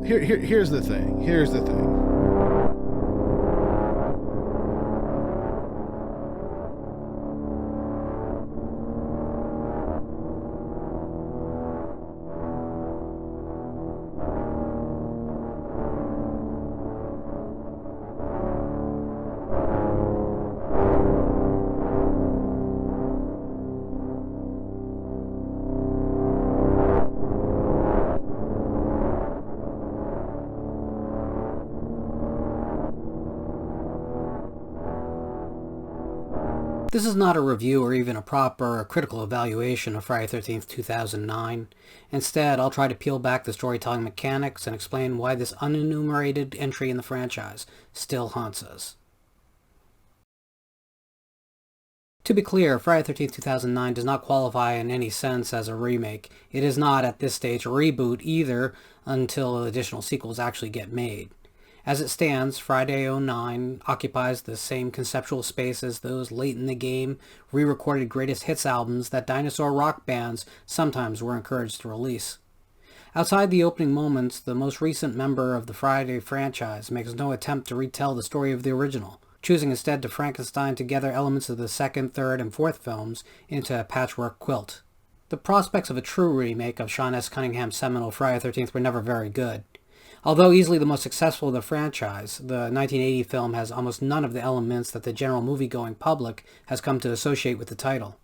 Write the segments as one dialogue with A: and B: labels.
A: Here's the thing. Here's the thing.
B: This is not a review or even a proper or critical evaluation of Friday the 13th, 2009. Instead, I'll try to peel back the storytelling mechanics and explain why this unenumerated entry in the franchise still haunts us. To be clear, Friday the 13th, 2009 does not qualify in any sense as a remake. It is not, at this stage, a reboot either until additional sequels actually get made. As it stands, Friday 09 occupies the same conceptual space as those late in the game, re-recorded greatest hits albums that dinosaur rock bands sometimes were encouraged to release. Outside the opening moments, the most recent member of the Friday franchise makes no attempt to retell the story of the original, choosing instead to Frankenstein together elements of the second, third, and fourth films into a patchwork quilt. The prospects of a true remake of Sean S. Cunningham's seminal Friday the 13th were never very good. Although easily the most successful of the franchise, the 1980 film has almost none of the elements that the general movie-going public has come to associate with the title.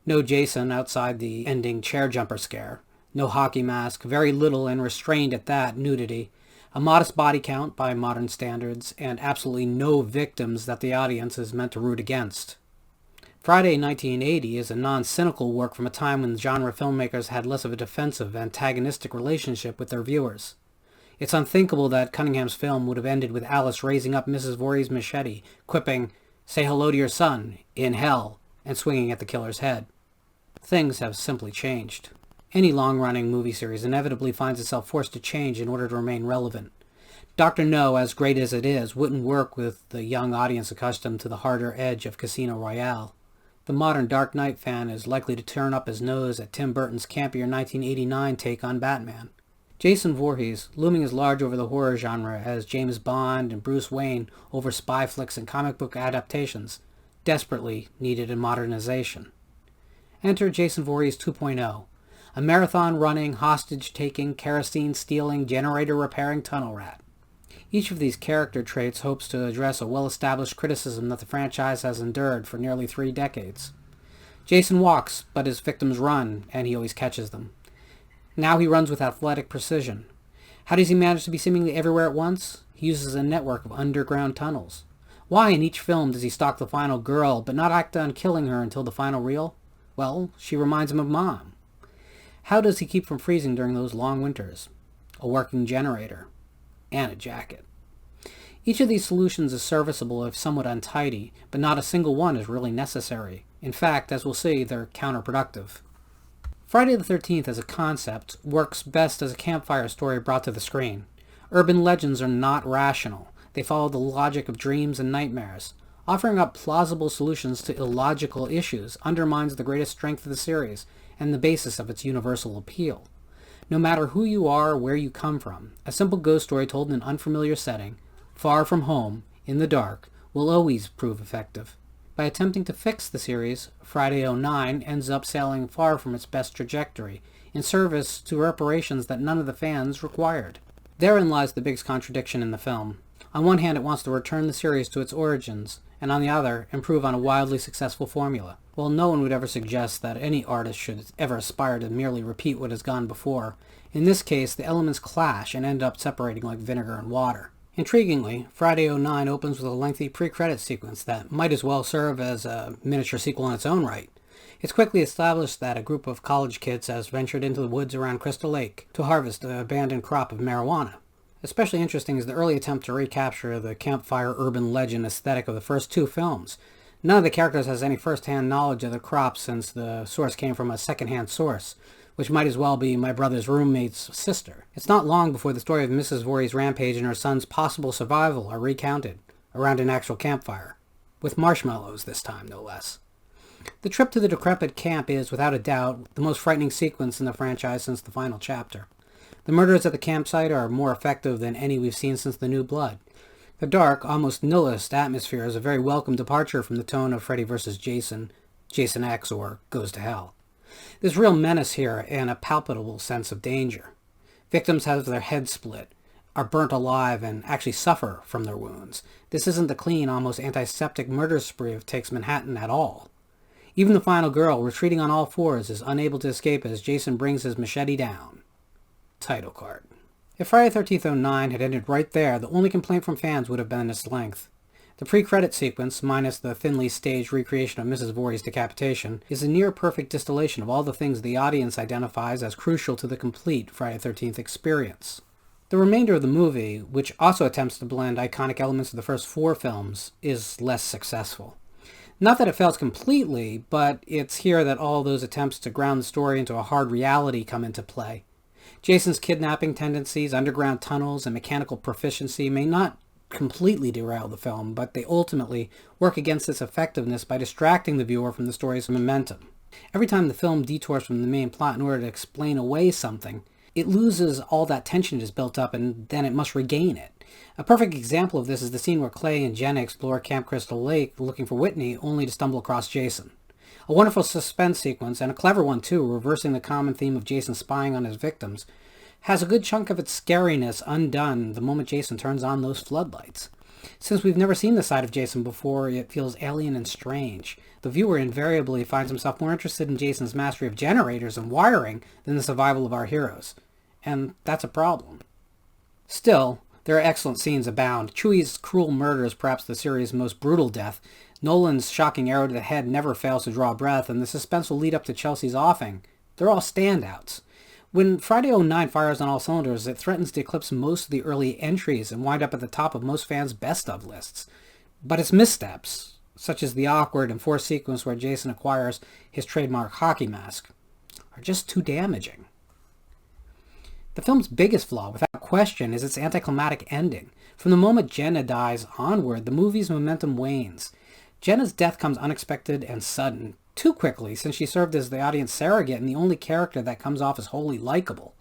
B: No Jason outside the ending chair jumper scare, no hockey mask, very little and restrained at that nudity, a modest body count by modern standards, and absolutely no victims that the audience is meant to root against. Friday 1980 is a non-cynical work from a time when genre filmmakers had less of a defensive, antagonistic relationship with their viewers. It's unthinkable that Cunningham's film would have ended with Alice raising up Mrs. Voorhees' machete, quipping, "Say hello to your son, in hell," and swinging at the killer's head. Things have simply changed. Any long-running movie series inevitably finds itself forced to change in order to remain relevant. Dr. No, as great as it is, wouldn't work with the young audience accustomed to the harder edge of Casino Royale. The modern Dark Knight fan is likely to turn up his nose at Tim Burton's campier 1989 take on Batman. Jason Voorhees, looming as large over the horror genre as James Bond and Bruce Wayne over spy flicks and comic book adaptations, desperately needed a modernization. Enter Jason Voorhees 2.0, a marathon-running, hostage-taking, kerosene-stealing, generator-repairing tunnel rat. Each of these character traits hopes to address a well-established criticism that the franchise has endured for nearly 3 decades. Jason walks, but his victims run, and he always catches them. Now he runs with athletic precision. How does he manage to be seemingly everywhere at once? He uses a network of underground tunnels. Why in each film does he stalk the final girl, but not act on killing her until the final reel? Well, she reminds him of Mom. How does he keep from freezing during those long winters? A working generator. And a jacket. Each of these solutions is serviceable if somewhat untidy, but not a single one is really necessary. In fact, as we'll see, they're counterproductive. Friday the 13th as a concept works best as a campfire story brought to the screen. Urban legends are not rational. They follow the logic of dreams and nightmares. Offering up plausible solutions to illogical issues undermines the greatest strength of the series and the basis of its universal appeal. No matter who you are or where you come from, a simple ghost story told in an unfamiliar setting, far from home, in the dark, will always prove effective. By attempting to fix the series, Friday 09 ends up sailing far from its best trajectory, in service to reparations that none of the fans required. Therein lies the biggest contradiction in the film. On one hand, it wants to return the series to its origins, and on the other, improve on a wildly successful formula. While no one would ever suggest that any artist should ever aspire to merely repeat what has gone before, in this case, the elements clash and end up separating like vinegar and water. Intriguingly, Friday 09 opens with a lengthy pre-credit sequence that might as well serve as a miniature sequel in its own right. It's quickly established that a group of college kids has ventured into the woods around Crystal Lake to harvest an abandoned crop of marijuana. Especially interesting is the early attempt to recapture the campfire urban legend aesthetic of the first 2 films. None of the characters has any first-hand knowledge of the crop since the source came from a second-hand source, which might as well be my brother's roommate's sister. It's not long before the story of Mrs. Voorhees' rampage and her son's possible survival are recounted, around an actual campfire. With marshmallows this time, no less. The trip to the decrepit camp is, without a doubt, the most frightening sequence in the franchise since the final chapter. The murders at the campsite are more effective than any we've seen since The New Blood. The dark, almost nihilist atmosphere is a very welcome departure from the tone of Freddy vs. Jason, Jason X, or Goes to Hell. There's real menace here and a palpable sense of danger. Victims have their heads split, are burnt alive, and actually suffer from their wounds. This isn't the clean, almost antiseptic murder spree of Takes Manhattan at all. Even the final girl, retreating on all fours, is unable to escape as Jason brings his machete down. Title card. If Friday the 13th 09 had ended right there, the only complaint from fans would have been its length. The pre-credit sequence, minus the thinly staged recreation of Mrs. Voorhees' decapitation, is a near-perfect distillation of all the things the audience identifies as crucial to the complete Friday the 13th experience. The remainder of the movie, which also attempts to blend iconic elements of the first 4 films, is less successful. Not that it fails completely, but it's here that all those attempts to ground the story into a hard reality come into play. Jason's kidnapping tendencies, underground tunnels, and mechanical proficiency may not completely derail the film, but they ultimately work against its effectiveness by distracting the viewer from the story's momentum. Every time the film detours from the main plot in order to explain away something, it loses all that tension it has built up, and then it must regain it. A perfect example of this is the scene where Clay and Jenna explore Camp Crystal Lake looking for Whitney, only to stumble across Jason. A wonderful suspense sequence, and a clever one too, reversing the common theme of Jason spying on his victims, has a good chunk of its scariness undone the moment Jason turns on those floodlights. Since we've never seen this side of Jason before, it feels alien and strange. The viewer invariably finds himself more interested in Jason's mastery of generators and wiring than the survival of our heroes. And that's a problem. Still, there are excellent scenes abound. Chewie's cruel murder is perhaps the series' most brutal death. Nolan's shocking arrow to the head never fails to draw breath, and the suspenseful lead-up to Chelsea's offing. They're all standouts. When Friday 09 fires on all cylinders, it threatens to eclipse most of the early entries and wind up at the top of most fans' best-of lists. But its missteps, such as the awkward and forced sequence where Jason acquires his trademark hockey mask, are just too damaging. The film's biggest flaw, without question, is its anticlimactic ending. From the moment Jenna dies onward, the movie's momentum wanes. Jenna's death comes unexpected and sudden, too quickly, since she served as the audience surrogate and the only character that comes off as wholly likable.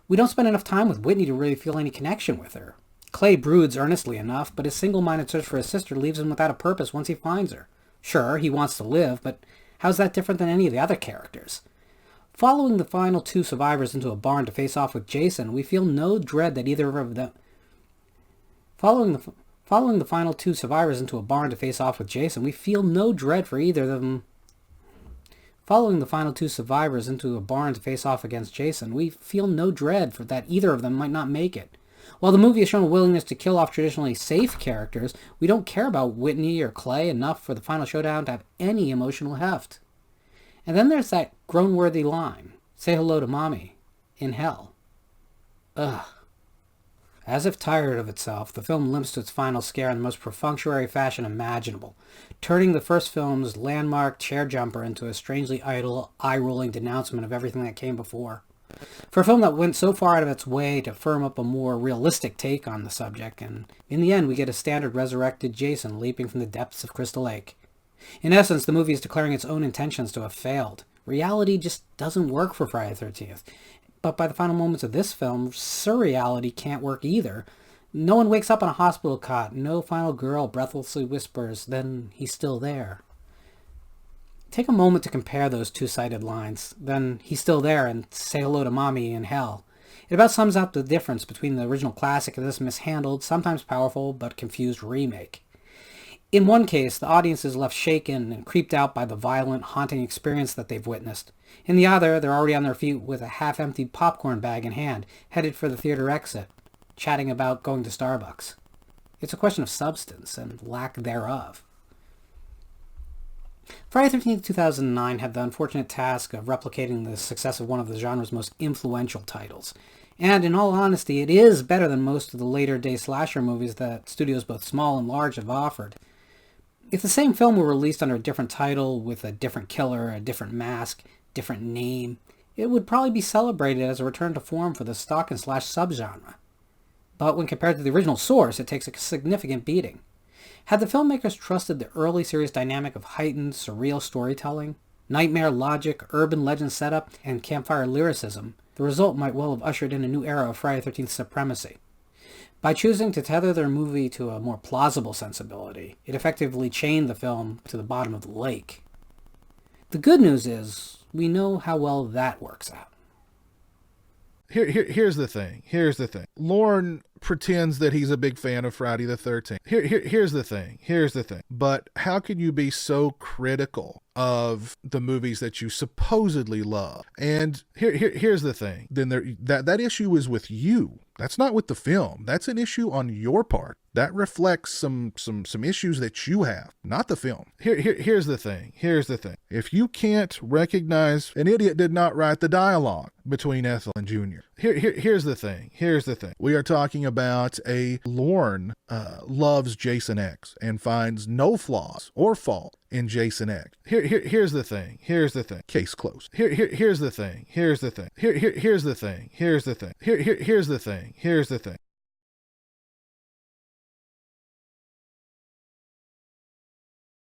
B: We don't spend enough time with Whitney to really feel any connection with her. Clay broods earnestly enough, but his single-minded search for his sister leaves him without a purpose once he finds her. Sure, he wants to live, but how's that different than any of the other characters? Following the final 2 survivors into a barn to face off with Jason, we feel no dread that either of them... Following the final 2 survivors into a barn to face off with Jason, we feel no dread for either of them... Following the final 2 survivors into a barn to face off against Jason, we feel no dread for that either of them might not make it. While the movie has shown a willingness to kill off traditionally safe characters, we don't care about Whitney or Clay enough for the final showdown to have any emotional heft. And then there's that groan-worthy line, "Say hello to mommy, in hell." Ugh. As if tired of itself, the film limps to its final scare in the most perfunctory fashion imaginable, turning the first film's landmark chair jumper into a strangely idle, eye-rolling denouncement of everything that came before. For a film that went so far out of its way to firm up a more realistic take on the subject, and in the end we get a standard resurrected Jason leaping from the depths of Crystal Lake. In essence, the movie is declaring its own intentions to have failed. Reality just doesn't work for Friday the 13th. But by the final moments of this film, surreality can't work either. No one wakes up on a hospital cot. No final girl breathlessly whispers, "Then he's still there." Take a moment to compare those two-sided lines. "Then he's still there," and "Say hello to mommy in hell." It about sums up the difference between the original classic and this mishandled, sometimes powerful, but confused remake. In one case, the audience is left shaken and creeped out by the violent, haunting experience that they've witnessed. In the other, they're already on their feet with a half-emptied popcorn bag in hand, headed for the theater exit, chatting about going to Starbucks. It's a question of substance and lack thereof. Friday the 13th, 2009 had the unfortunate task of replicating the success of one of the genre's most influential titles. And in all honesty, it is better than most of the later-day slasher movies that studios both small and large have offered. If the same film were released under a different title, with a different killer, a different mask, different name, it would probably be celebrated as a return to form for the stalk-and-slash subgenre. But when compared to the original source, it takes a significant beating. Had the filmmakers trusted the early series dynamic of heightened, surreal storytelling, nightmare logic, urban legend setup, and campfire lyricism, The result might well have ushered in a new era of Friday the 13th supremacy. By choosing to tether their movie to a more plausible sensibility, it effectively chained the film to the bottom of the lake. The good news is, we know how well that works out.
A: Here's the thing. Lorne pretends that he's a big fan of Friday the 13th. Here's the thing. But how can you be so critical of the movies that you supposedly love? And here's the thing. Then that issue is with you. That's not with the film. That's an issue on your part. That reflects some issues that you have, not the film. Here's the thing. If you can't recognize an idiot did not write the dialogue between Ethel and Junior. Here's the thing. We are talking about a Lorne loves Jason X and finds no flaws or fault in Jason X. Here's the thing. Case closed. Here's the thing.